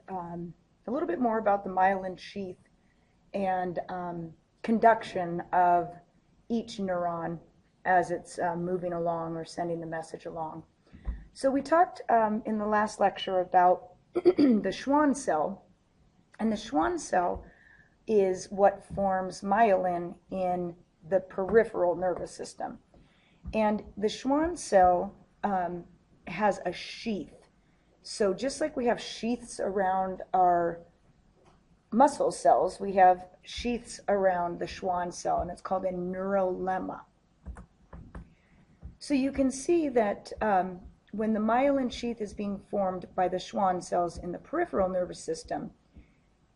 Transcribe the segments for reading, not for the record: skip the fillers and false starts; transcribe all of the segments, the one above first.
a little bit more about the myelin sheath and conduction of each neuron as it's moving along or sending the message along. So we talked in the last lecture about the Schwann cell, and the Schwann cell is what forms myelin in the peripheral nervous system. And the Schwann cell has a sheath. So just like we have sheaths around our muscle cells, we have sheaths around the Schwann cell, and it's called a neurolemma. So you can see that when the myelin sheath is being formed by the Schwann cells in the peripheral nervous system,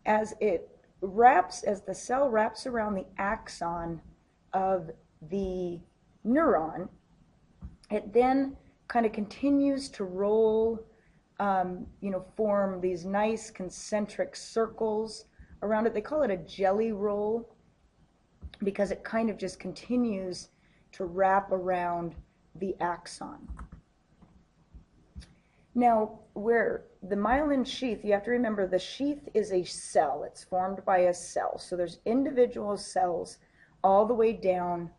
as the cell wraps around the axon of the neuron, it then kind of continues to roll, form these nice concentric circles around it. They call it a jelly roll because it kind of just continues to wrap around the axon. Now, where the myelin sheath, you have to remember the sheath is a cell. It's formed by a cell. So there's individual cells all the way down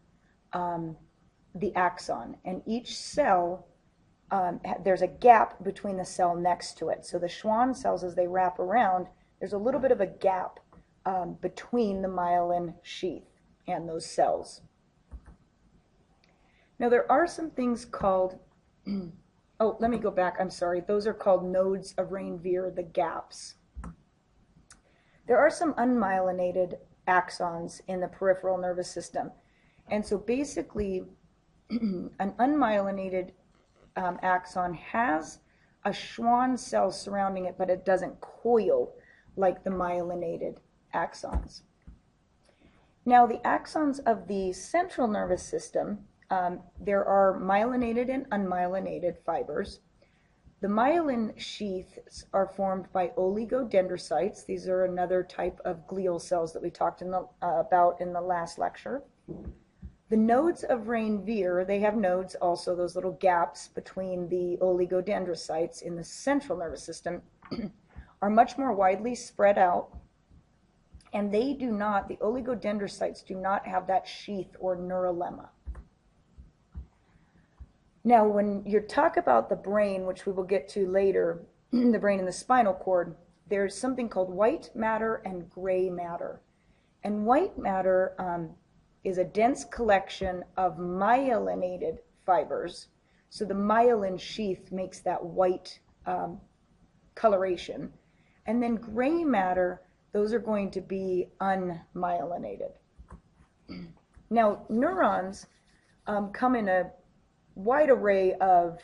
the axon. And each cell, there's a gap between the cell next to it. So the Schwann cells, as they wrap around, there's a little bit of a gap between the myelin sheath and those cells. Now, there are some things called, oh, let me go back, I'm sorry. Those are called nodes of Ranvier, the gaps. There are some unmyelinated axons in the peripheral nervous system. And so basically, an unmyelinated axon has a Schwann cell surrounding it, but it doesn't coil like the myelinated axons. Now, the axons of the central nervous system, there are myelinated and unmyelinated fibers. The myelin sheaths are formed by oligodendrocytes. These are another type of glial cells that we talked about in the last lecture. The nodes of Ranvier, they have nodes also, those little gaps between the oligodendrocytes in the central nervous system, are much more widely spread out, and they do not, the oligodendrocytes do not have that sheath or neurolemma. Now, when you talk about the brain, which we will get to later, the brain and the spinal cord, there's something called white matter and gray matter. And white matter is a dense collection of myelinated fibers. So the myelin sheath makes that white coloration. And then gray matter, those are going to be unmyelinated. Now, neurons come in a wide array of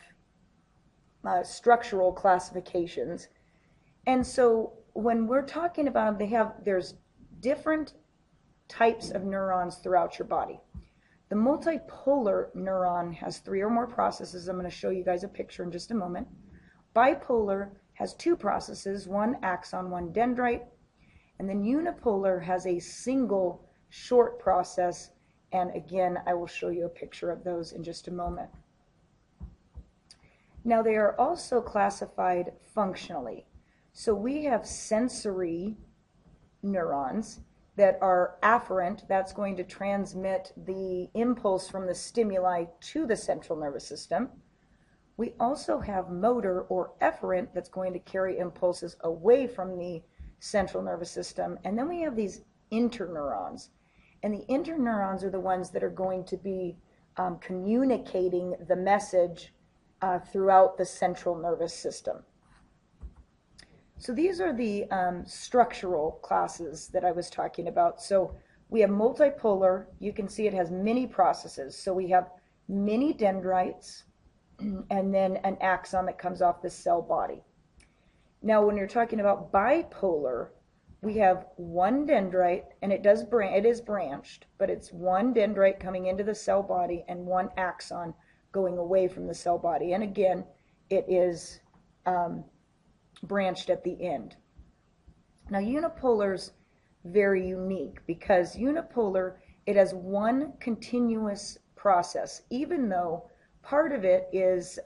structural classifications. And so when we're talking about them, there's different types of neurons throughout your body. The multipolar neuron has 3 or more processes. I'm going to show you guys a picture in just a moment. Bipolar has 2 processes, 1 axon, 1 dendrite. And then unipolar has a single short process. And again, I will show you a picture of those in just a moment. Now, they are also classified functionally. So we have sensory neurons that are afferent. That's going to transmit the impulse from the stimuli to the central nervous system. We also have motor or efferent that's going to carry impulses away from the central nervous system. And then we have these interneurons. And the interneurons are the ones that are going to be communicating the message throughout the central nervous system. So these are the structural classes that I was talking about. So we have multipolar. You can see it has many processes. So we have many dendrites and then an axon that comes off the cell body. Now, when you're talking about bipolar, we have 1 dendrite, and it is branched, but it's 1 dendrite coming into the cell body and 1 axon going away from the cell body. And again, it is branched at the end. Now, unipolar's very unique because unipolar, it has 1 continuous process, even though part of it is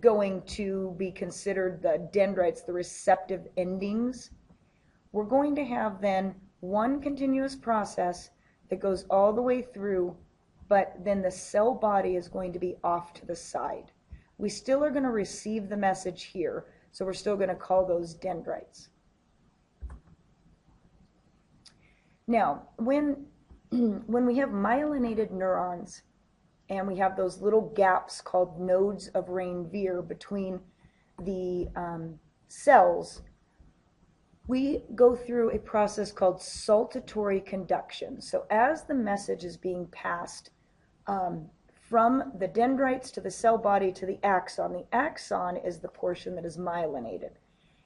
going to be considered the dendrites, the receptive endings. We're going to have then one continuous process that goes all the way through, but then the cell body is going to be off to the side. We still are going to receive the message here, so we're still going to call those dendrites. Now, when we have myelinated neurons and we have those little gaps called nodes of Ranvier between the cells, we go through a process called saltatory conduction. So as the message is being passed from the dendrites to the cell body to the axon is the portion that is myelinated.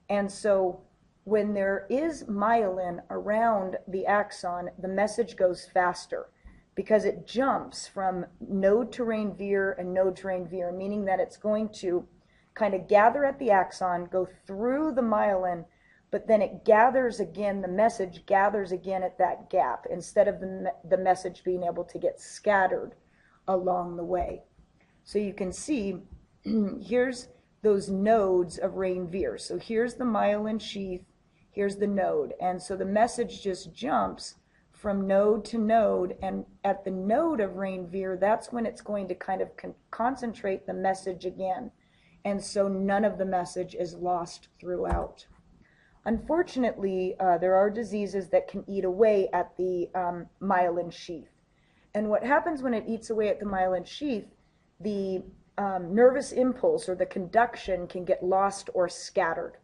And so when there is myelin around the axon, the message goes faster because it jumps from node to Ranvier and node to Ranvier, meaning that it's going to kind of gather at the axon, go through the myelin, but then it gathers again, the message gathers again at that gap instead of the message being able to get scattered along the way. So you can see here's those nodes of Ranvier. So here's the myelin sheath, here's the node, and so the message just jumps from node to node, and at the node of Ranvier, that's when it's going to kind of concentrate the message again, and so none of the message is lost throughout. Unfortunately, there are diseases that can eat away at the myelin sheath. And what happens when it eats away at the myelin sheath, the nervous impulse or the conduction can get lost or scattered.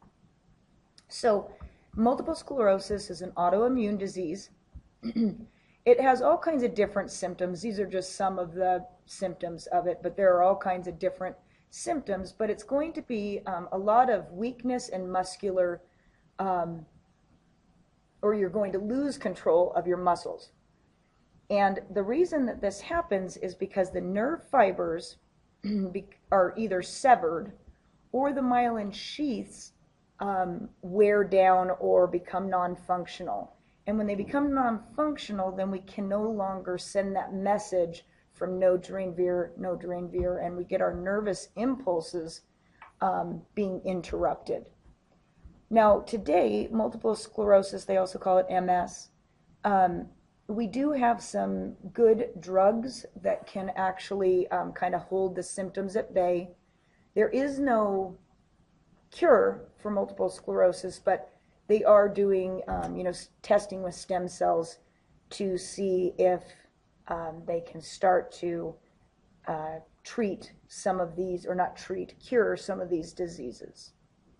So multiple sclerosis is an autoimmune disease. It has all kinds of different symptoms. These are just some of the symptoms of it, but there are all kinds of different symptoms. But it's going to be a lot of weakness and muscular, or you're going to lose control of your muscles. And the reason that this happens is because the nerve fibers are either severed or the myelin sheaths wear down or become non-functional. And when they become non-functional, then we can no longer send that message from node to Ranvier, and we get our nervous impulses being interrupted. Now, today, multiple sclerosis, they also call it MS. We do have some good drugs that can actually kind of hold the symptoms at bay. There is no cure for multiple sclerosis, but they are doing testing with stem cells to see if they can start to treat some of these, or not treat, cure some of these diseases.